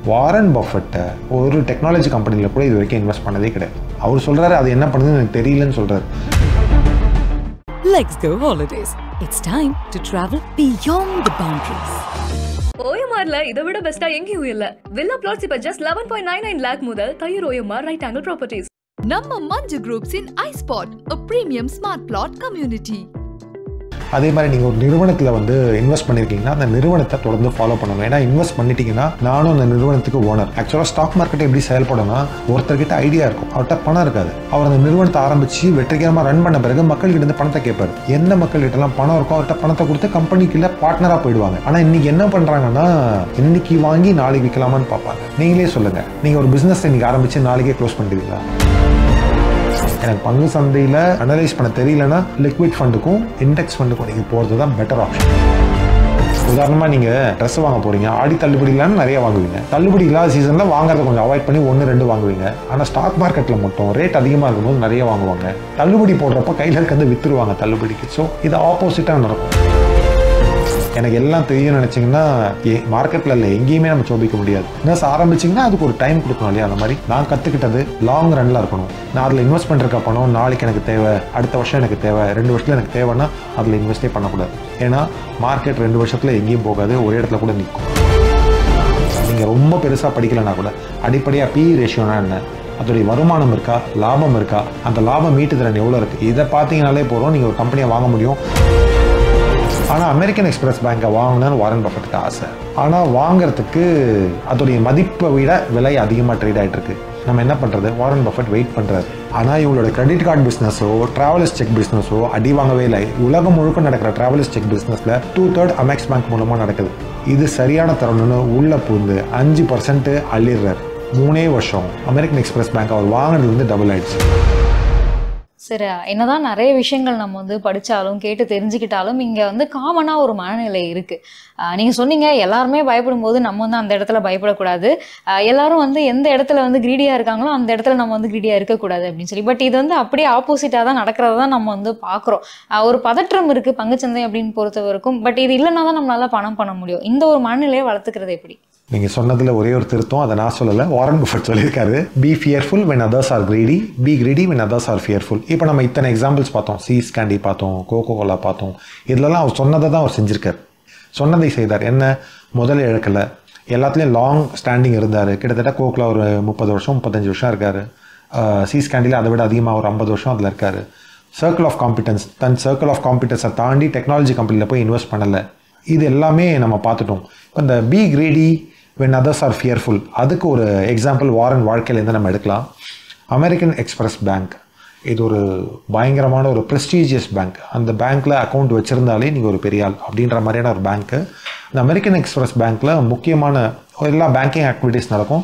Warren பஃபெட்டை ஒரு technology கம்பெனியில் கூட இது வரைக்கும் இன்வெஸ்ட் பண்ணதே கிடையாது. அவர் சொல்கிறாரு அது என்ன பண்ணுதுன்னு எனக்கு தெரியலன்னு சொல்கிறாரு. Let's go holidays. It's time to travel beyond the boundaries. OMRல இதை விட பெஸ்டா எங்கேயும் இல்ல. வில்லா பிளாட்ஸ் இப்ப just 11.99 lakh முதல் தயிர் OMR ரைட் ஆங்கிள் ப்ராப்பர்ட்டிஸ். நம்ம Manju groups in iSpot, a premium smart plot community. அதே மாதிரி நீங்கள் ஒரு நிறுவனத்தில் வந்து இன்வெஸ்ட் பண்ணியிருக்கீங்கன்னா அந்த நிறுவனத்தை தொடர்ந்து ஃபாலோ பண்ணணும். ஏன்னா இன்வெஸ்ட் பண்ணிட்டீங்கன்னா நானும் அந்த நிறுவனத்துக்கு ஓனர். ஆக்சுவலாக ஸ்டாக் மார்க்கெட் எப்படி செயல்படணும்னா ஒருத்தர்கிட்ட ஐடியா இருக்கும், அவர்கிட்ட பணம் இருக்காது. அவர் அந்த நிறுவனத்தை ஆரம்பித்து வெற்றிகரமாக ரன் பண்ண பிறகு மக்கள்கிட்ட இருந்து பணத்தை கேட்பார். என்ன மக்கள்கிட்டலாம் பணம் இருக்கும் அவர்கிட்ட பணத்தை கொடுத்து கம்பெனிக்குள்ள பார்ட்னராக போயிடுவாங்க. ஆனால் இன்னைக்கு என்ன பண்ணுறாங்கன்னா இன்னைக்கு வாங்கி நாளைக்கு விற்கலாமான்னு பார்ப்பாங்க. நீங்களே சொல்லுங்கள், நீங்கள் ஒரு பிஸ்னஸ் இன்னைக்கு ஆரம்பித்து நாளைக்கே க்ளோஸ் பண்ணிடுவீங்களா? எனக்கு பங்கு சந்தையில் அனலைஸ் பண்ண தெரியலன்னா லிக்விட் ஃபண்டுக்கும் இண்டெக்ஸ் ஃபண்டுக்கும் நீங்கள் போகிறது தான் பெட்டர் ஆப்ஷன். உதாரணமாக நீங்கள் ட்ரெஸ் வாங்க போகிறீங்க, ஆடி தள்ளுபடி இல்லாமல் நிறைய வாங்குவீங்க. தள்ளுபடி இல்லாத சீசனில் வாங்குறத கொஞ்சம் அவாய்ட் பண்ணி 1-2 வாங்குவீங்க. ஆனால் ஸ்டாக் மார்க்கெட்டில் மட்டும் ரேட் அதிகமாக இருக்கும்போது நிறைய வாங்குவாங்க. தள்ளுபடி போடுறப்ப கையில் இருக்கிறது விற்றுருவாங்க தள்ளுபடிக்கு. ஸோ இது ஆப்போசிட்டாக நடக்கும். எனக்கு எல்லாம் தெரியும்னு நினச்சிங்கன்னா மார்க்கெட்டில் இல்லை எங்கேயுமே நம்ம சோபிக்க முடியாது. பிஸ்னஸ் ஆரம்பிச்சிங்கன்னா அதுக்கு ஒரு டைம் கொடுக்கணும் இல்லையா? அந்த மாதிரி நான் கற்றுக்கிட்டது லாங் ரன்னில் இருக்கணும். நான் அதில் இன்வெஸ்ட் பண்ணுறக்க பணம் நாளைக்கு எனக்கு தேவை, அடுத்த வருஷம் எனக்கு தேவை, 2 வருஷத்தில் எனக்கு தேவைன்னா அதில் இன்வெஸ்டே பண்ணக்கூடாது. ஏன்னா மார்க்கெட் 2 வருஷத்தில் எங்கேயும் போகாது, ஒரு இடத்துல கூட நிற்கும். நீங்கள் ரொம்ப பெருசாக படிக்கலைன்னா கூட அடிப்படையாக PE ரேஷியோனா என்ன, அதோடைய வருமானம் இருக்கா, லாபம் இருக்கா, அந்த லாபம் மீட்டு திறன் எவ்வளோ இருக்குது, இதை பார்த்தீங்கனாலே போகிறோம் நீங்கள் ஒரு கம்பெனியை வாங்க முடியும். ஆனால் அமெரிக்கன் எக்ஸ்பிரஸ் பேங்கை வாங்கணும்னு வாரன் பஃபெட்டுக்கு ஆசை. ஆனால் வாங்கிறதுக்கு அதோடைய மதிப்பை விட விலை அதிகமாக ட்ரேட் ஆகிட்டு இருக்கு. நம்ம என்ன பண்ணுறது? வாரன் பஃபெட் வெயிட் பண்ணுறாரு. ஆனால் இவங்களோட கிரெடிட் கார்டு பிஸ்னஸோ ட்ராவலர்ஸ் செக் பிஸ்னஸோ அடி வாங்கவே இல்லை. உலகம் முழுக்க நடக்கிற ட்ராவலர்ஸ் செக் பிஸ்னஸில் 2/3 அமெக்ஸ் பேங்க் மூலமாக நடக்குது. இது சரியான தருணம்னு உள்ள பூந்து 5% அள்ளிடுறாரு. 3 வருஷம் அமெரிக்கன் எக்ஸ்பிரஸ் பேங்க் அவர் வாங்கினதுலேருந்து டபுள் ஆயிடுச்சு. சரி, என்னதான் நிறைய விஷயங்கள் நம்ம வந்து படித்தாலும் கேட்டு தெரிஞ்சுக்கிட்டாலும் இங்கே வந்து காமனாக ஒரு மனநிலை இருக்குது. நீங்கள் சொன்னீங்க எல்லாருமே பயப்படும் போது நம்ம வந்து அந்த இடத்துல பயப்படக்கூடாது, எல்லாரும் வந்து எந்த இடத்துல வந்து கிரீடியாக இருக்காங்களோ அந்த இடத்துல நம்ம வந்து கிரீடியாக இருக்கக்கூடாது அப்படின்னு சொல்லி. பட் இது வந்து அப்படியே ஆப்போசிட்டாக தான் நடக்கிறத தான் நம்ம வந்து பார்க்குறோம். ஒரு பதற்றம் இருக்குது பங்குச்சந்தை அப்படின்னு பொறுத்தவரைக்கும். பட் இது இல்லைன்னா தான் நம்மளால பணம் பண்ண முடியும். இந்த ஒரு மனநிலையை வளர்த்துக்கிறது எப்படி? நீங்கள் சொன்னதில் ஒரே ஒரு திருத்தம், அதை நான் சொல்லலை, வாரன் பஃபெட் சொல்லியிருக்காரு. Be fearful when others are greedy, be greedy when others are fearful. இப்போ நம்ம இத்தனை எக்ஸாம்பிள்ஸ் பார்த்தோம், சீஸ் கேண்டி பார்த்தோம், கோகோ கோலா பார்த்தோம். இதிலலாம் அவர் சொன்னதை தான் அவர் செஞ்சுருக்கார், சொன்னதை செய்தார். என்ன, முதல்ல இழக்கலை, எல்லாத்துலேயும் லாங் ஸ்டாண்டிங் இருந்தார். கிட்டத்தட்ட கோக்கில் ஒரு 30 வருஷம் 35 வருஷம் இருக்கார். சீஸ் கேண்டியில் அதை விட அதிகமாக ஒரு 50 வருஷம் அதில் இருக்கார். சர்க்கிள் ஆஃப் காம்பிடன்ஸ், தன் சர்க்கிள் ஆஃப் காம்பிடன்ஸை தாண்டி டெக்னாலஜி கம்பெனியில் போய் இன்வெஸ்ட் பண்ணலை. இது எல்லாமே நம்ம பார்த்துட்டோம். இப்போ இந்த be greedy when others are fearful, அதுக்கு ஒரு எக்ஸாம்பிள் வாரன் வாழ்க்கையிலேருந்து நம்ம எடுக்கலாம். அமெரிக்கன் எக்ஸ்பிரஸ் பேங்க் இது ஒரு பயங்கரமான ஒரு ப்ரெஸ்டீஜியஸ் பேங்க். அந்த பேங்க்கில் அக்கௌண்ட் வச்சுருந்தாலே நீங்கள் ஒரு பெரிய ஆள் அப்படின்ற மாதிரியான ஒரு பேங்க்கு. இந்த அமெரிக்கன் எக்ஸ்பிரஸ் பேங்க்கில் முக்கியமான எல்லா பேங்கிங் ஆக்டிவிட்டீஸ் நடக்கும்.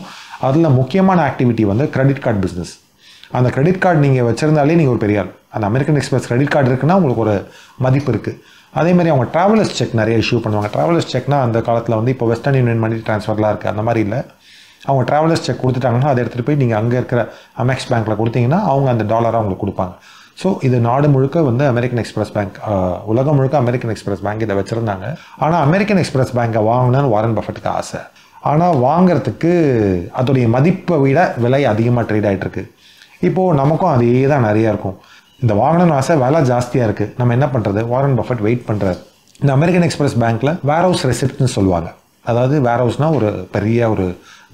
அதில் முக்கியமான ஆக்டிவிட்டி வந்து கிரெடிட் கார்டு பிஸ்னஸ். அந்த கிரெடிட் கார்டு நீங்கள் வச்சுருந்தாலே நீங்கள் ஒரு பெரிய ஆள். அந்த அமெரிக்கன் எக்ஸ்பிரஸ் கிரெடிட் கார்டு இருக்குன்னா உங்களுக்கு ஒரு மதிப்பு இருக்குது. அதேமாதிரி அவங்க ட்ராவலர்ஸ் செக் நிறைய இஷ்யூ பண்ணுவாங்க. ட்ராவலர்ஸ் செக்னா அந்த காலத்தில் வந்து இப்போ வெஸ்டர்ன் யூனியன் மணி ட்ரான்ஸ்ஃபர்லாம் இருக்குது, அந்த மாதிரி இல்லை. அவங்க ட்ராவலர்ஸ் செக் கொடுத்துட்டாங்கன்னா அதை எடுத்துகிட்டு போய் நீங்கள் அங்கே இருக்கிற அமெக்ஸ் பேங்க்கில் கொடுத்தீங்கன்னா அவங்க அந்த டாலராக அவங்களுக்கு கொடுப்பாங்க. ஸோ இது நாடு முழுக்க வந்து அமெரிக்கன் எக்ஸ்பிரஸ் பேங்க், உலகம் முழுக்க அமெரிக்கன் எக்ஸ்பிரஸ் பேங்க் இதை வச்சுருந்தாங்க. ஆனால் அமெரிக்கன் எக்ஸ்பிரஸ் பேங்கை வாங்கணும்னு வாரன் பஃபெட்டுக்கு ஆசை. ஆனால் வாங்கிறதுக்கு அதோடைய மதிப்பை விட விலை அதிகமாக ட்ரேட் ஆகிட்டு இருக்கு. இப்போது நமக்கும் அதே தான் நிறையா இருக்கும். இந்த வாங்கணும்னு ஆசை, விலை ஜாஸ்தியாக இருக்குது, நம்ம என்ன பண்ணுறது? வாரன் பஃபெட் வெயிட் பண்ணுறாரு. இந்த அமெரிக்கன் எக்ஸ்பிரஸ் பேங்க்கில் வேர் ஹவுஸ் ரெசிப்ட்னு சொல்லுவாங்க. அதாவது வேர் ஹவுஸ்னால் ஒரு பெரிய ஒரு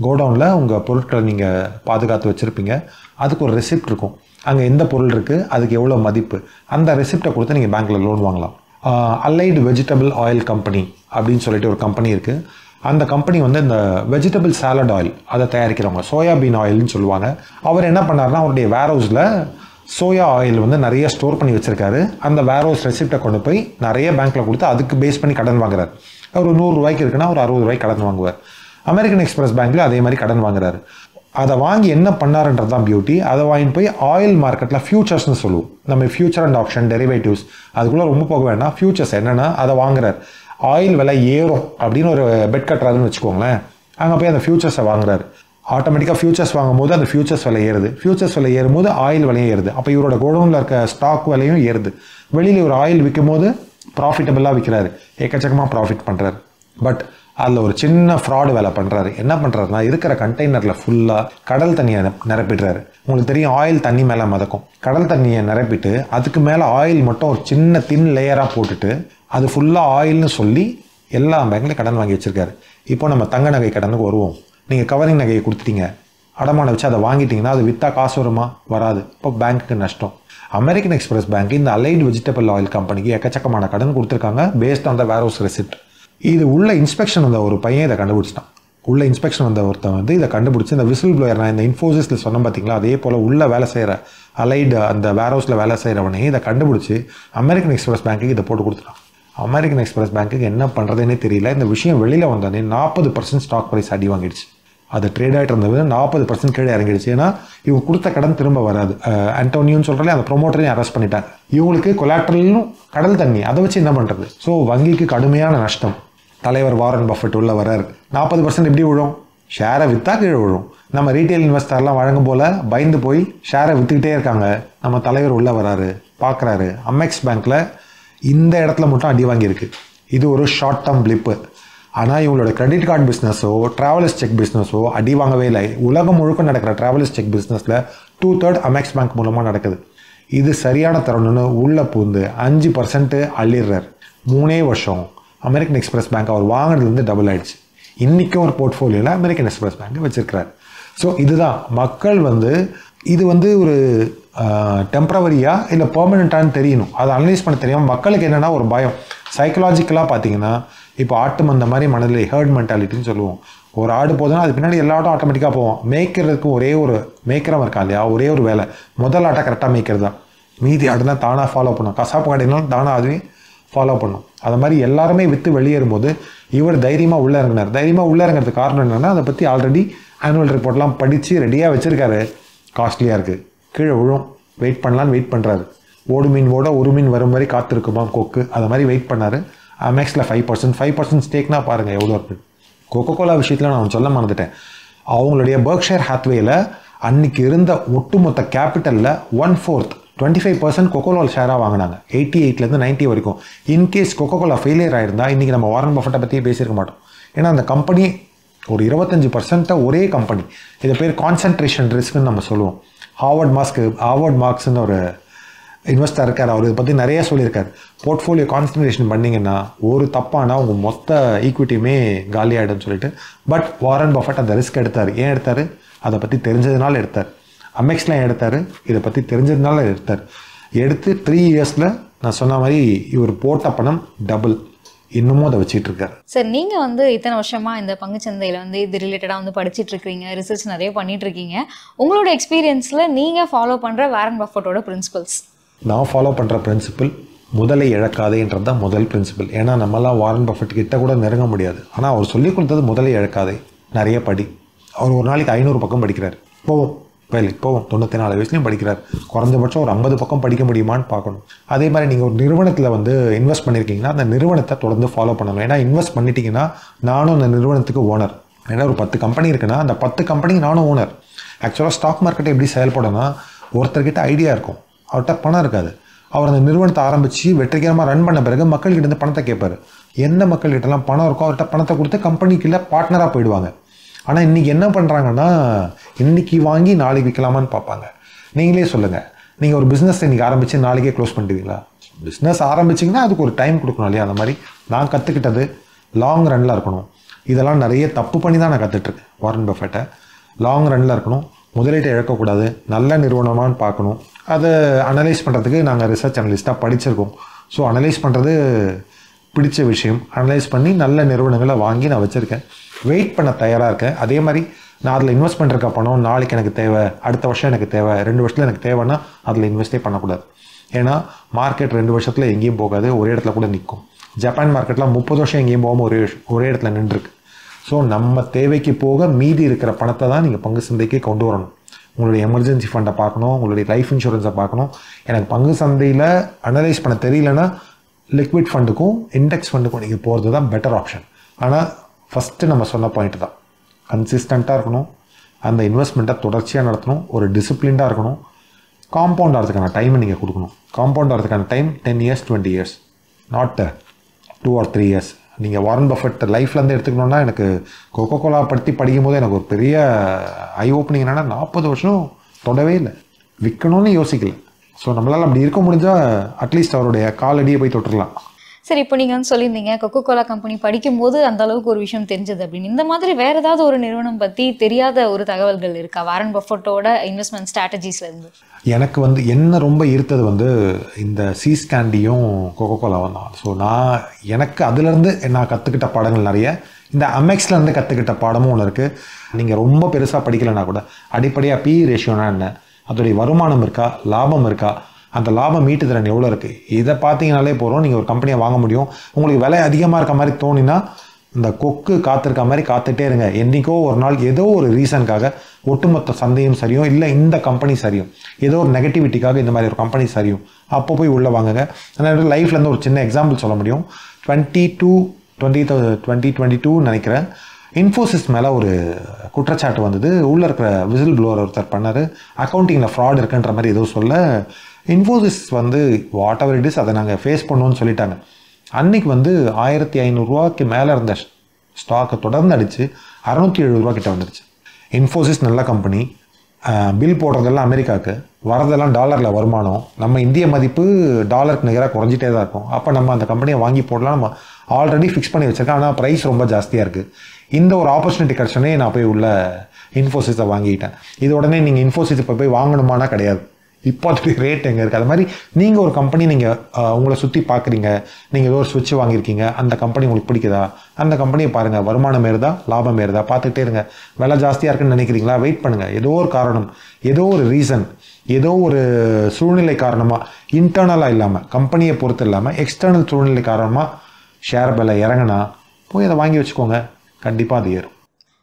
கோடவுனில் உங்கள் பொருட்களை நீங்கள் பாதுகாத்து வச்சுருப்பீங்க. அதுக்கு ஒரு ரெசிப்ட் இருக்கும், அங்கே எந்த பொருள் இருக்குது, அதுக்கு எவ்வளோ மதிப்பு, அந்த ரெசிப்டை கொடுத்து நீங்கள் பேங்க்கில் லோன் வாங்கலாம். அலைடு வெஜிடபிள் ஆயில் கம்பெனி அப்படின்னு சொல்லிட்டு ஒரு கம்பெனி இருக்குது. அந்த கம்பெனி வந்து இந்த வெஜிடபிள் சாலட் ஆயில் அதை தயாரிக்கிறவங்க, சோயாபீன் ஆயில்னு சொல்லுவாங்க. அவர் என்ன பண்ணார்னா அவருடைய வேர் ஹவுஸில் சோயா ஆயில் வந்து நிறைய ஸ்டோர் பண்ணி வச்சுருக்காரு. அந்த வேர் ஹவுஸ் ரெசிப்டை கொண்டு போய் நிறைய பேங்க்கில் கொடுத்து அதுக்கு பேஸ் பண்ணி கடன் வாங்குறாரு. ஒரு 100 ரூபாய்க்கு இருக்குன்னா ஒரு 60 ரூபாய்க்கு கடன் வாங்குவார். அமெரிக்கன் எக்ஸ்பிரஸ் பேங்க்கில் அதே மாதிரி கடன் வாங்குறாரு. அதை வாங்கி என்ன பண்ணாருன்றது தான் பியூட்டி. அதை வாங்கிட்டு போய் ஆயில் மார்க்கெட்டில் ஃபியூச்சர்ஸ்னு சொல்லுவோம். நம்ம ஃபியூச்சர் அண்ட் ஆப்ஷன் டெரிவேட்டிவ்ஸ் அதுக்குள்ளே ரொம்ப போக வேண்டாம். ஃபியூச்சர்ஸ் என்னென்னா அதை வாங்குறாரு. ஆயில் விலை ஏறும் அப்படின்னு ஒரு பெட் கட்டுறாருன்னு வச்சுக்கோங்களேன். அங்கே போய் அந்த ஃபியூச்சர்ஸை வாங்குறாரு. ஆட்டோமேட்டிக்காக ஃபியூச்சர்ஸ் வாங்கும்போது அந்த ஃபியூச்சர்ஸ் விலை ஏறுது. ஃபியூச்சர்ஸ் விலை ஏறும்போது ஆயில் விலையும் ஏறுது. அப்போ இவரோட கோடவுனில் இருக்க ஸ்டாக் விலையும் ஏறுது. வெளியில் ஒரு ஆயில் விற்கும் போது ப்ராஃபிட்டபிளாக விற்கிறாரு, எக்கச்சக்கமாக ப்ராஃபிட் பண்ணுறாரு. பட் அதில் ஒரு சின்ன ஃப்ராடு வேலை பண்ணுறாரு. என்ன பண்ணுறாருனா, இருக்கிற கண்டெய்னரில் ஃபுல்லாக கடல் தண்ணியை நிரப்பிடுறாரு. உங்களுக்கு தெரியும், ஆயில் தண்ணி மேலே மிதக்கும். கடல் தண்ணியை நிரப்பிட்டு அதுக்கு மேலே ஆயில் மட்டும் ஒரு சின்ன தின் லேயராக போட்டுட்டு அது ஃபுல்லாக ஆயில்னு சொல்லி எல்லா பேங்க்லையும் கடன் வாங்கி வச்சுருக்காரு. இப்போ நம்ம தங்க நகை கடனுக்கு வருவோம். நீங்கள் கவரிங் நகையை கொடுத்துட்டீங்க, அடமான வச்சு அதை வாங்கிட்டீங்கன்னா அது விற்றா காசு வருமா? வராது. இப்போ பேங்க்குக்கு நஷ்டம். அமெரிக்கன் எக்ஸ்பிரஸ் பேங்க் இந்த அலைட் வெஜிடபிள் ஆயில் கம்பெனிக்கு எக்கச்சக்கமான கடன் கொடுத்துருக்காங்க based on the warehouse receipt. இது உள்ள இன்ஸ்பெக்ஷன் வந்த ஒரு பையன் இதை கண்டுபிடிச்சிட்டான். உள்ள இன்ஸ்பெக்ஷன் வந்த ஒருத்தன் வந்து இதை கண்டுபிடிச்சி இந்த விசில் ப்ளோயர், நான் இந்த இன்ஃபோசிஸில் சொன்னேன் பார்த்தீங்களா, அதே போல் உள்ள வேலை செய்கிற அலைடு அந்த வேர்ஹவுஸில் வேலை செய்கிறவனே இதை கண்டுபிடிச்சி அமெரிக்கன் எக்ஸ்பிரஸ் பேங்க்குக்கு இதை போட்டு கொடுத்துட்டான். அமெரிக்கன் எக்ஸ்பிரஸ் பேங்க்குக்கு என்ன பண்ணுறதுன்னே தெரியல. இந்த விஷயம் வெளியில் வந்தோடனே 40% ஸ்டாக் ப்ரைஸ் அடி வாங்கிடுச்சு. அது ட்ரேட் ஆகிட்டு இருந்தது 40% கீழே இறங்கிடுச்சு. ஏன்னா இவங்க கொடுத்த கடன் திரும்ப வராது. ஆண்டோனியோன்னு சொல்கிறாலே அந்த ப்ரொமோட்டரையும் அரெஸ்ட் பண்ணிட்டாங்க. இவங்களுக்கு கொலாட்ரலும் கடல் தண்ணி, அதை வச்சு என்ன பண்ணுறது? ஸோ வங்கிக்கு கடுமையான நஷ்டம். தலைவர் வாரன் பஃபெட் உள்ள வர்றாரு. 40% எப்படி விழும்? ஷேரை விற்றா கீழே விழும். நம்ம ரீட்டைல் இன்வெஸ்டர்லாம் வழங்கும் போல் பயந்து போய் ஷேரை விற்றுக்கிட்டே இருக்காங்க. நம்ம தலைவர் உள்ளே வராரு, பார்க்குறாரு, அமெக்ஸ் பேங்க்கில் இந்த இடத்துல மட்டும் அடி வாங்கியிருக்கு. இது ஒரு ஷார்ட் டேர்ம் பிளிப்பு. ஆனால் இவங்களோட கிரெடிட் கார்டு பிஸ்னஸோ ட்ராவலர்ஸ் செக் பிஸ்னஸோ அடி வாங்கவே இல்லை. உலகம் முழுக்க நடக்கிற ட்ராவலர்ஸ் செக் பிஸ்னஸில் 2/3 அமெக்ஸ் பேங்க் மூலமாக நடக்குது. இது சரியான தருணம்னு உள்ளே பூந்து 5% அள்ளிடுறார். 3 வருஷம் அமெரிக்கன் எக்ஸ்பிரஸ் பேங்க் அவர் வாங்கினதுலேருந்து டபுள் ஆகிடுச்சு. இன்றைக்கும் ஒரு போர்ட்ஃபோலியோவில் அமெரிக்கன் எக்ஸ்பிரஸ் பேங்க் வச்சுருக்கிறார். ஸோ இதுதான் மக்கள் வந்து இது வந்து ஒரு டெம்பரவரியா இல்லை பெர்மனெண்ட்டானு தெரியணும். அதை அனலைஸ் பண்ண தெரியாமல் மக்களுக்கு என்னென்னா ஒரு பயம். சைக்கலாஜிக்கலாக பார்த்தீங்கன்னா இப்போ ஆட்டு மந்த மாதிரி மனநிலை, ஹேர்ட் மென்டாலிட்டின்னு சொல்லுவோம். ஒரு ஆடு போதுன்னா அது பின்னாடி எல்லா ஆட்டும் ஆட்டோமேட்டிக்காக போவோம். மேய்க்கிறதுக்கு ஒரே ஒரு மேய்க்கிறவன் இருக்கா இல்லையா, ஒரே ஒரு வேலை, முதல் ஆட்டை கரெக்டாக மேய்க்கிறது தான். மீதி ஆடு தான் தானாக ஃபாலோ பண்ணும். கசாப்பு கடையினாலும் தானாக அதுவே ஃபாலோ பண்ணும். அது மாதிரி எல்லாருமே விற்று வெளியேறும்போது இவர் தைரியமாக உள்ளே இறங்கினார். தைரியமாக உள்ளே இறங்கிறதுக்கு காரணம் என்னென்னா, அதை பற்றி ஆல்ரெடி ஆனுவல் ரிப்போர்ட்லாம் படித்து ரெடியாக வச்சுருக்காரு. காஸ்ட்லியாக இருக்குது, கீழே விழும், வெயிட் பண்ணலான்னு வெயிட் பண்ணுறாரு. ஓடு மீன் ஓட ஒரு மீன் வரும் மாதிரி காத்திருக்குமா கொக்கு, அது மாதிரி வெயிட் பண்ணார். அமெக்ஸில் 5% ஸ்டேக்னா பாருங்கள் எவ்வளோ இருக்குது. கோகோகோலா விஷயத்தில் நான் சொல்ல மறந்துட்டேன். அவங்களுடைய பெர்க்ஷயர் ஹாத்வேயில் அன்றைக்கி இருந்த ஒட்டுமொத்த கேபிட்டலில் 1/4 25% கொக்கோகோலா ஷேராக வாங்கினாங்க. 88லேருந்து 90 வரைக்கும். இன்கேஸ் கொக்கோகோலா ஃபெயிலியர் ஆகிருந்தால் இன்றைக்கி நம்ம வாரன் பஃபெட்டை பற்றியே பேசியிருக்க மாட்டோம். ஏன்னா அந்த கம்பெனி ஒரு 25% ஒரே கம்பெனி. இது பேர் கான்சன்ட்ரேஷன் ரிஸ்க்குன்னு நம்ம சொல்லுவோம். ஹார்வர்ட் மார்க்ஸ்ன்னு ஒரு இன்வெஸ்டர் இருக்கார். அவர் இதை பற்றி நிறைய சொல்லியிருக்காரு. போர்ட்ஃபோலியோ கான்சன்ட்ரேஷன் பண்ணிங்கன்னா ஒரு தப்பானா உங்கள் மொத்த ஈக்விட்டியுமே காலி ஆகிடும்னு சொல்லிட்டு. பட் வாரன் பஃபெட் அந்த ரிஸ்க் எடுத்தார். ஏன் எடுத்தார்? அதை பற்றி தெரிஞ்சதுனால எடுத்தார். அமெக்ஸ்லாம் எடுத்தார், இதை பற்றி தெரிஞ்சதுனால எடுத்தார். எடுத்து 3 இயர்ஸில் நான் சொன்ன மாதிரி இவர் போட்ட பணம் டபுள். இன்னமும் அதை வச்சுட்டு இருக்காரு. சார், நீங்கள் வந்து இத்தனை வருஷமாக இந்த பங்குச்சந்தையில் வந்து இது ரிலேட்டடாக வந்து படிச்சுட்டு இருக்கீங்க, ரிசர்ச் நிறைய பண்ணிட்டு இருக்கீங்க. உங்களோட எக்ஸ்பீரியன்ஸில் நீங்கள் ஃபாலோ பண்ணுற வாரன் பஃபெட்டோட பிரின்சிபல்ஸ்? நான் ஃபாலோ பண்ணுற பிரின்சிபிள் முதலை இழக்காதேன்றது தான் முதல் பிரின்சிபிள். ஏன்னா நம்மலாம் வாரன் பஃபெட் கிட்ட கூட நெருங்க முடியாது. ஆனால் அவர் சொல்லிக் கொடுத்தது முதலை இழக்காதே, நிறைய படி. அவர் ஒரு நாளைக்கு 500 பக்கம் படிக்கிறார். இப்போவும் 94 வயசுலையும் படிக்கிறார். குறைஞ்சபட்சம் ஒரு 50 பக்கம் படிக்க முடியுமான்னு பார்க்கணும். அதே மாதிரி நீங்கள் ஒரு நிறுவனத்தில் வந்து இன்வெஸ்ட் பண்ணியிருக்கீங்கன்னா அந்த நிறுவனத்தை தொடர்ந்து ஃபாலோ பண்ணணும். ஏன்னா இன்வெஸ்ட் பண்ணிட்டீங்கன்னா நானும் அந்த நிறுவனத்துக்கு ஓனர். ஏன்னா ஒரு 10 கம்பெனி இருக்குன்னா அந்த 10 கம்பெனிக்கு நானும் ஓனர். ஆக்சுவலாக ஸ்டாக் மார்க்கெட்டை எப்படி செயல்படணும்னா, ஒருத்தர்கிட்ட ஐடியா இருக்கும், அவர்கிட்ட பணம் இருக்காது. அவர் அந்த நிறுவனத்தை ஆரம்பித்து வெற்றிகரமாக ரன் பண்ண பிறகு மக்கள்கிட்ட இருந்து பணத்தை கேட்பார். எந்த மக்கள்கிட்டலாம் பணம் இருக்கோ அவர்கிட்ட பணத்தை கொடுத்து கம்பெனிக்குள்ள பார்ட்னராக போயிடுவாங்க. ஆனால் இன்றைக்கி என்ன பண்ணுறாங்கன்னா, இன்றைக்கி வாங்கி நாளைக்கு விற்கலாமான்னு பார்ப்பாங்க. நீங்களே சொல்லுங்கள், நீங்கள் ஒரு பிஸ்னஸ் இன்றைக்கி ஆரம்பித்து நாளைக்கே க்ளோஸ் பண்ணிடுவீங்களா? பிஸ்னஸ் ஆரம்பிச்சிங்கன்னா அதுக்கு ஒரு டைம் கொடுக்கணும் இல்லையா? அந்த மாதிரி நான் கற்றுக்கிட்டது லாங் ரனில் இருக்கணும். இதெல்லாம் நிறைய தப்பு பண்ணி தான் நான் கற்றுட்ருக்கேன். வாரன் பஃபெட்டை லாங் ரனில் இருக்கணும், முதலீட்டை இழக்கக்கூடாது, நல்ல நிறுவனமானு பார்க்கணும். அதை அனலைஸ் பண்ணுறதுக்கு நாங்கள் ரிசர்ச் அனலிஸ்ட்டாக படிச்சிருக்கோம். ஸோ அனலைஸ் பண்ணுறது பிடிச்ச விஷயம். அனலைஸ் பண்ணி நல்ல நிறுவனங்களை வாங்கி நான் வச்சுருக்கேன். வெயிட் பண்ண தயாராக இருக்கேன். அதே மாதிரி நான் அதில் இன்வெஸ்ட் பண்ணுறக்க பணம் நாளைக்கு எனக்கு தேவை, அடுத்த வருஷம் எனக்கு தேவை, 2 வருஷத்தில் எனக்கு தேவைன்னா அதில் இன்வெஸ்ட்டே பண்ணக்கூடாது. ஏன்னா மார்க்கெட் 2 வருஷத்தில் எங்கேயும் போகாது, ஒரே இடத்துல கூட நிற்கும். ஜப்பான் மார்க்கெட்டில் 30 வருஷம் எங்கேயும் போகாமல் ஒரே இடத்துல நின்றுருக்கு. ஸோ நம்ம தேவைக்கு போக மீதி இருக்கிற பணத்தை தான் நீங்கள் பங்கு சந்தைக்கு கொண்டு வரணும். உங்களுடைய எமர்ஜென்சி ஃபண்டை பார்க்கணும், உங்களுடைய லைஃப் இன்சூரன்ஸை பார்க்கணும். எனக்கு பங்கு சந்தையில் அனலைஸ் பண்ண தெரியலன்னா லிக்விட் ஃபண்டுக்கும் இண்டெக்ஸ் ஃபண்டுக்கும் நீங்கள் போகிறது தான் பெட்டர் ஆப்ஷன். ஆனால் ஃபஸ்ட்டு நம்ம சொன்ன பாயிண்ட் தான், கன்சிஸ்டண்ட்டாக இருக்கணும், அந்த இன்வெஸ்ட்மெண்ட்டை தொடர்ச்சியாக நடத்தணும், ஒரு டிசிப்ளின்டாக இருக்கணும், காம்பவுண்ட் ஆகிறதுக்கான டைமை நீங்கள் கொடுக்கணும். காம்பவுண்ட் ஆகிறதுக்கான time 10 years 20 years, not 2 or 3 years. நீங்கள் வாரன் பஃபெட் லைஃப்லேருந்து எடுத்துக்கணுன்னா எனக்கு கொக்கோ கோலா பற்றி படிக்கும்போது எனக்கு ஒரு பெரிய ஐ ஓப்பனிங் என்னென்னா 40 வருஷம் தொடவே இல்லை, விற்கணும்னு யோசிக்கல. ஸோ நம்மளால் அப்படி இருக்க முடிஞ்சால் அட்லீஸ்ட் அவருடைய காலடியை போய் தொட்டுடலாம். சரி, இப்போ நீங்கள் வந்து சொல்லியிருந்தீங்க கொக்கோ கோலா கம்பெனி படிக்கும்போது அந்த அளவுக்கு ஒரு விஷயம் தெரிஞ்சது அப்படின்னு. இந்த மாதிரி வேறு ஏதாவது ஒரு நிறுவனம் பற்றி தெரியாத ஒரு தகவல்கள் இருக்கா வாரன் பஃபெட்டோட இன்வெஸ்ட்மெண்ட் ஸ்ட்ராட்டஜிஸ்லேருந்து? எனக்கு வந்து என்ன ரொம்ப ஈர்த்தது வந்து இந்த சீஸ் கேண்டியும் கொக்கோ கோலாவும் தான். ஸோ எனக்கு அதுலேருந்து நான் கற்றுக்கிட்ட பாடங்கள் நிறைய, இந்த அமெக்ஸ்லேருந்து கற்றுக்கிட்ட பாடமும் ஒன்று இருக்குது. நீங்கள் ரொம்ப பெருசாக படிக்கலைன்னா கூட அடிப்படையாக பி ரேஷியோனா என்ன, அதோடைய வருமானம் இருக்கா, லாபம் இருக்கா, அந்த லாபம் மீட்டு திறன் எவ்வளோ இருக்குது, இதை பார்த்தீங்கனாலே போகிறோம் நீங்கள் ஒரு கம்பெனியை வாங்க முடியும். உங்களுக்கு விலை அதிகமாக இருக்க மாதிரி தோணினா இந்த கொக்கு காத்திருக்க மாதிரி காத்துட்டே இருங்க. என்றைக்கோ ஒரு நாள் ஏதோ ஒரு ரீசனுக்காக ஒட்டுமொத்த சந்தையும் சரியும், இல்லை இந்த கம்பெனி சரியும், ஏதோ ஒரு நெகட்டிவிட்டிக்காக இந்த மாதிரி ஒரு கம்பெனி சரியும், அப்போ போய் உள்ளே வாங்குங்க. அதனால் லைஃப்லேருந்து ஒரு சின்ன எக்ஸாம்பிள் சொல்ல முடியும். 2022 நினைக்கிறேன், இன்ஃபோசிஸ் மேலே ஒரு குற்றச்சாட்டு வந்தது. உள்ளே இருக்கிற விசில் ப்ளோவர் ஒருத்தர் பண்ணார், அக்கௌண்டிங்கில் ஃப்ராட் இருக்குன்ற மாதிரி ஏதோ சொல்ல. இன்ஃபோசிஸ் வந்து வாட் எவர் இட் இஸ் அதை நாங்கள் ஃபேஸ் பண்ணோன்னு சொல்லிட்டாங்க. அன்றைக்கி வந்து 1500 மேலே இருந்த ஸ்டாக்கை தொடர்ந்து அடித்து 670 கிட்ட வந்துடுச்சு. இன்ஃபோசிஸ் நல்ல கம்பெனி, பில் போடுறதெல்லாம் அமெரிக்காவுக்கு, வரதெல்லாம் டாலரில் வருமானம், நம்ம இந்திய மதிப்பு டாலருக்கு நிகராக குறைஞ்சிட்டே தான் இருக்கும். அப்போ நம்ம அந்த கம்பெனியை வாங்கி போடலாம், நம்ம ஆல்ரெடி ஃபிக்ஸ் பண்ணி வச்சுருக்கேன், ஆனால் ப்ரைஸ் ரொம்ப ஜாஸ்தியாக இருக்குது. இந்த ஒரு ஆப்பர்ச்சுனிட்டி கிடச்சோன்னே நான் போய் உள்ள இன்ஃபோசிஸை வாங்கிட்டேன். இது உடனே நீங்கள் இன்ஃபோசிஸ் இப்போ போய் வாங்கணுமானா கிடையாது, இப்போ அதோடைய ரேட் எங்கே இருக்குது. அது மாதிரி நீங்கள் ஒரு கம்பெனி நீங்கள் உங்களை சுற்றி பார்க்குறீங்க, நீங்கள் ஏதோ ஒரு சுவிட்ச் வாங்கியிருக்கீங்க, அந்த கம்பெனி உங்களுக்கு பிடிக்குதா, அந்த கம்பெனியை பாருங்கள், வருமானம் ஏறுதா, லாபம் ஏறுதா பார்த்துக்கிட்டே இருங்க. விலை ஜாஸ்தியாக இருக்குன்னு நினைக்கிறீங்களா, வெயிட் பண்ணுங்கள். ஏதோ ஒரு காரணம், ஏதோ ஒரு ரீசன், ஏதோ ஒரு சூழ்நிலை காரணமாக, இன்டர்னலாக இல்லாமல் கம்பெனியை பொறுத்து இல்லாமல் எக்ஸ்டர்னல் சூழ்நிலை காரணமாக ஷேர் விலை இறங்கினா போய் அதை வாங்கி வச்சுக்கோங்க, கண்டிப்பாக அது ஏறும்.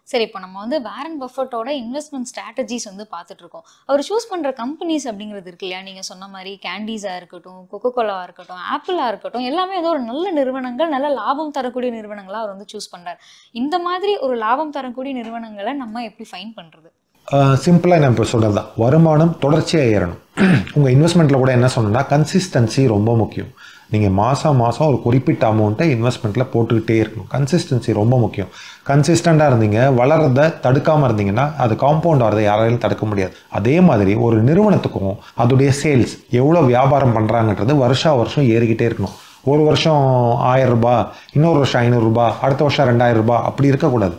சரி, இப்போ நம்ம வந்து வாரன் பஃபெட்டோட இன்வெஸ்ட்மெண்ட் ஸ்ட்ராட்டஜிஸ் வந்து பார்த்துட்டு இருக்கோம். அவர் சூஸ் பண்ணுற கம்பெனிஸ் அப்படிங்கிறது இருக்கு இல்லையா, நீங்கள் சொன்ன மாதிரி கேண்டீஸாக இருக்கட்டும், கொக்கோ கோலாவாக இருக்கட்டும், ஆப்பிளாக இருக்கட்டும், எல்லாமே ஏதோ ஒரு நல்ல நிறுவனங்கள், நல்ல லாபம் தரக்கூடிய நிறுவனங்களாக அவர் வந்து சூஸ் பண்ணுறார். இந்த மாதிரி ஒரு லாபம் தரக்கூடிய நிறுவனங்களை நம்ம எப்படி ஃபைன் பண்ணுறது? சிம்பிளாக நான் இப்போ சொல்கிறது தான், வருமானம் தொடர்ச்சியாக ஏறணும். உங்கள் இன்வெஸ்ட்மெண்ட்டில் கூட என்ன சொன்னோன்னா கன்சிஸ்டன்சி ரொம்ப முக்கியம். நீங்கள் மாதம் ஒரு குறிப்பிட்ட அமௌண்ட்டை இன்வெஸ்ட்மெண்ட்டில் போட்டுக்கிட்டே இருக்கணும். கன்சிஸ்டன்சி ரொம்ப முக்கியம். கன்சிஸ்டண்ட்டாக இருந்தீங்க, வளர்றதை தடுக்காமல் இருந்தீங்கன்னா அது காம்பவுண்ட் ஆகிறதை யாராலையும் தடுக்க முடியாது. அதே மாதிரி ஒரு நிறுவனத்துக்கும் அதோடைய சேல்ஸ் எவ்வளோ வியாபாரம் பண்ணுறாங்கன்றது வருஷம் ஏறிக்கிட்டே இருக்கணும். ஒரு வருஷம் 1000 ரூபாய், இன்னொரு வருஷம் 500 ரூபாய், அடுத்த வருஷம் 2000 ரூபாய், அப்படி இருக்கக்கூடாது.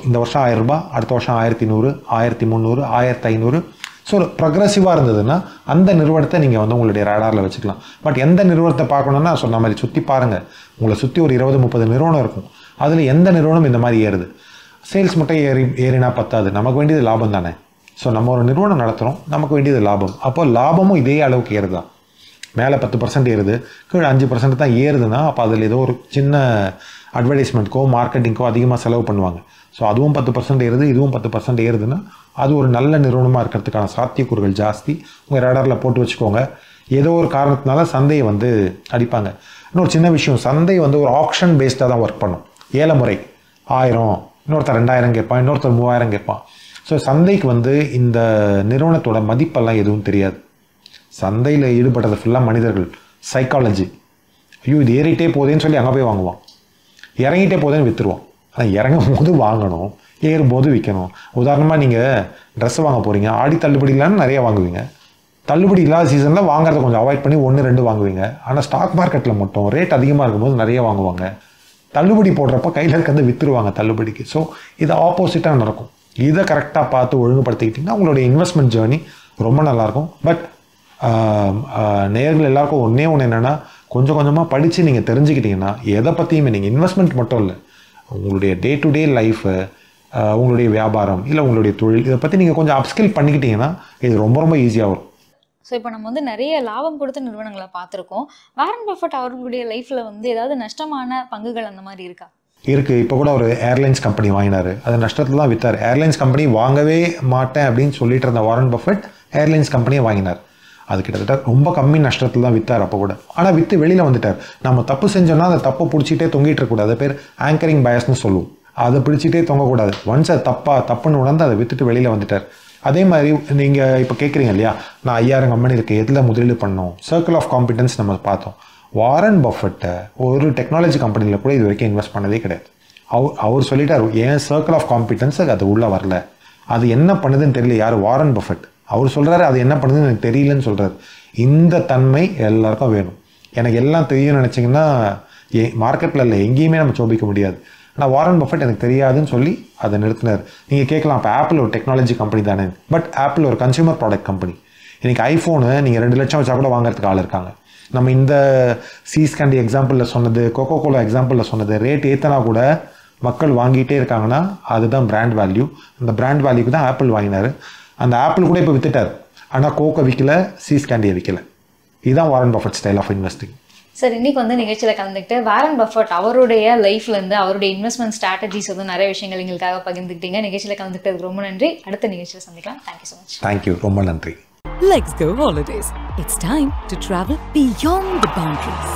இந்த வருஷம் 1000 ரூபாய், அடுத்த வருஷம் 1100, 1300, 1500. ஸோ ப்ரொக்ரெசிவாக இருந்ததுன்னா அந்த நிறுவனத்தை நீங்கள் வந்து உங்களுடைய ரேடாரில் வச்சுக்கலாம். பட் எந்த நிறுவனத்தை பார்க்கணுன்னா சொன்ன மாதிரி சுற்றி பாருங்கள், உங்களை சுற்றி ஒரு 20-30 நிறுவனம் இருக்கும். அதில் எந்த நிறுவனம் இந்த மாதிரி ஏறுது, சேல்ஸ் மட்டும் ஏறினா பத்தாது, நமக்கு வேண்டியது லாபம் தானே. ஸோ நம்ம ஒரு நிறுவனம் நடத்துகிறோம், நமக்கு வேண்டியது லாபம். அப்போ லாபமும் இதே அளவுக்கு ஏறுதான். மேலே 10% ஏறுது, கீழே 5% தான் ஏறுதுன்னா அப்போ அதில் ஏதோ ஒரு சின்ன அட்வர்டைஸ்மெண்ட்க்கோ மார்க்கெட்டிங்க்கோ அதிகமாக செலவு பண்ணுவாங்க. ஸோ அதுவும் 10% ஏறுது, இதுவும் 10% ஏறுதுன்னா அது ஒரு நல்ல நிறுவனமாக இருக்கிறதுக்கான சாத்தியக்கூறுகள் ஜாஸ்தி. உங்கள் ரேடாரில் போட்டு வச்சுக்கோங்க. ஏதோ ஒரு காரணத்தினால சந்தையை வந்து அடிப்பாங்க. இன்னொரு சின்ன விஷயம், சந்தை வந்து ஒரு ஆக்ஷன் பேஸ்டாக தான் ஒர்க் பண்ணும். ஏல முறை 1000, இன்னொருத்தர் 2000 கேட்பான், இன்னொருத்தர் 3000 கேட்பான். ஸோ சந்தைக்கு வந்து இந்த நிறுவனத்தோட மதிப்பெல்லாம் எதுவும் தெரியாது. சந்தையில் ஈடுபட்டது ஃபுல்லாக மனிதர்கள், சைக்காலஜி. ஐயோ இது ஏறிட்டே போதேன்னு சொல்லி அங்கே போய் வாங்குவான், இறங்கிட்டே போதேன்னு விற்றுருவான். ஆனால் இறங்கும் போது வாங்கணும், ஏறும்போது விற்கணும். உதாரணமாக நீங்கள் ட்ரெஸ் வாங்க போகிறீங்க, ஆடி தள்ளுபடி இல்லாமல் நிறைய வாங்குவீங்க. தள்ளுபடி இல்லாத சீசனில் வாங்குறத கொஞ்சம் அவாய்ட் பண்ணி 1-2 வாங்குவீங்க. ஆனால் ஸ்டாக் மார்க்கெட்டில் மட்டும் ரேட் அதிகமாக இருக்கும்போது நிறைய வாங்குவாங்க. தள்ளுபடி போடுறப்ப கையில் இருக்கிறது விற்றுருவாங்க தள்ளுபடிக்கு. ஸோ இது ஆப்போசிட்டாக நடக்கும். இதை கரெக்டாக பார்த்து ஒழுங்குபடுத்திக்கிட்டிங்கன்னா உங்களுடைய இன்வெஸ்ட்மெண்ட் ஜேர்னி ரொம்ப நல்லாயிருக்கும். பட் நேயர்கள் எல்லாருக்கும் ஒன்றே ஒன்று என்னென்னா, கொஞ்சம் கொஞ்சமாக படித்து நீங்கள் தெரிஞ்சுக்கிட்டிங்கன்னா எதை பற்றியுமே நீங்கள் இன்வெஸ்ட்மெண்ட் மட்டும் இல்லை, உங்களுடைய டே டு டே லைஃபு, உங்களுடைய வியாபாரம் இல்லை உங்களுடைய தொழில், இதை பற்றி நீங்கள் கொஞ்சம் அப்ஸ்கில் பண்ணிக்கிட்டீங்கன்னா இது ரொம்ப ரொம்ப ஈஸியாக வரும். ஸோ இப்போ நம்ம வந்து நிறைய லாபம் கொடுத்த நிறுவனங்களை பார்த்துருக்கோம். வாரன் பஃபெட் அவர்களுடைய லைஃப்பில் வந்து ஏதாவது நஷ்டமான பங்குகள் அந்த மாதிரி இருக்கா? இருக்குது. இப்போ கூட ஒரு ஏர்லைன்ஸ் கம்பெனி வாங்கினார், அது நஷ்டத்தில் தான் விற்றார். ஏர்லைன்ஸ் கம்பெனி வாங்கவே மாட்டேன் அப்படின்னு சொல்லிட்டு இருந்த வாரன் பஃபெட் ஏர்லைன்ஸ் கம்பெனியை வாங்கினார். அது கிட்டத்தட்ட ரொம்ப கம்மி நஷ்டத்தில் தான் விற்றார் அப்போ கூட. ஆனால் விற்று வெளியில் வந்துட்டார். நம்ம தப்பு செஞ்சோன்னா அந்த தப்பை பிடிச்சிட்டே தொங்கிட்டு இருக்கக்கூடாது. அது பேர் ஆங்கரிங் பயஸ்னு சொல்லுவோம். அதை பிடிச்சிட்டே தொங்கக்கூடாது. ஒன்ஸ் அது தப்புன்னு உணர்ந்து அதை விற்றுட்டு வெளியில் வந்துட்டார். அதே மாதிரி நீங்கள் இப்போ கேட்குறீங்க இல்லையா, நான் 5000 கம்பெனி இருக்குது, எதில் முதலீடு பண்ணோம், சர்க்கிள் ஆஃப் காம்பிடன்ஸ் நம்ம பார்த்தோம். வாரன் பஃபெட்டை ஒரு டெக்னாலஜி கம்பெனியில் கூட இது வரைக்கும் இன்வெஸ்ட் பண்ணதே கிடையாது. அவர் சொல்லிட்டார், என் சர்க்கிள் ஆஃப் காம்பிட்டன்ஸ் அது உள்ளே வரல, அது என்ன பண்ணுதுன்னு தெரியல. யார்? Warren Buffett. அவர் சொல்கிறாரு அது என்ன பண்ணுதுன்னு எனக்கு தெரியலன்னு சொல்கிறார். இந்த தன்மை எல்லாருக்கும் வேணும். எனக்கு எல்லாம் தெரியும்னு நினச்சிங்கன்னா மார்க்கெட்டில் இல்லை எங்கேயுமே நம்ம சோபிக்க முடியாது. ஆனால் வாரன் பஃபெட் எனக்கு தெரியாதுன்னு சொல்லி அதை நிறுத்தினார். நீங்கள் கேட்கலாம், இப்போ ஆப்பிள் ஒரு டெக்னாலஜி கம்பெனி தானே, பட் ஆப்பிள் ஒரு கன்சியூமர் ப்ராடக்ட் கம்பெனி. இன்றைக்கி ஐஃபோனு நீங்கள் 2 லட்சம் வச்சா கூட வாங்குறதுக்கு ஆள் இருக்காங்க. நம்ம இந்த சீஸ் கேண்டி எக்ஸாம்பிளில் சொன்னது, கோகோ கோலா எக்ஸாம்பிளில் சொன்னது, ரேட் ஏற்றினா கூட மக்கள் வாங்கிட்டே இருக்காங்கன்னா அதுதான் பிராண்ட் வேல்யூ. அந்த பிராண்ட் வேல்யூக்கு தான் ஆப்பிள் வாங்கினார். அந்த ஆப்பிள் கூட இப்போ வித்துட்டார். ஆனால் கோகோ விற்கல, சீஸ் கேண்டியை விற்கல. இதுதான் Warren Buffett style of investing. Sir, இன்னைக்கு வந்து நிகழ்ச்சியில் கலந்துக்கிட்டு வாரன் பஃபெட் அவருடைய லைஃப்லேருந்து அவருடைய இன்வெஸ்ட்மெண்ட் ஸ்ட்ராட்டஜிஸ் வந்து நிறைய விஷயங்கள் எங்களுக்காக பகிர்ந்துக்கிட்டீங்க. நிகழ்ச்சியில் கலந்துக்கிட்டதுக்கு ரொம்ப நன்றி. அடுத்த நிகழ்ச்சியில் சந்திக்கலாம். Thank you so much. தேங்க்யூ, ரொம்ப நன்றி. Let's go holidays. It's time to travel beyond the boundaries.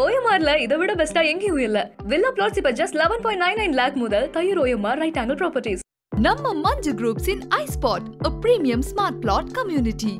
ஓஎம்ஆர்ல இதை விட பெஸ்டா எங்கேயும் இல்ல. வில்லா பிளாட்ஸ் இப்ப just 11.99 lakh முதல் Thaiyur OMR right angle properties. நம்ம Manju groups in iSpot, a premium smart plot community.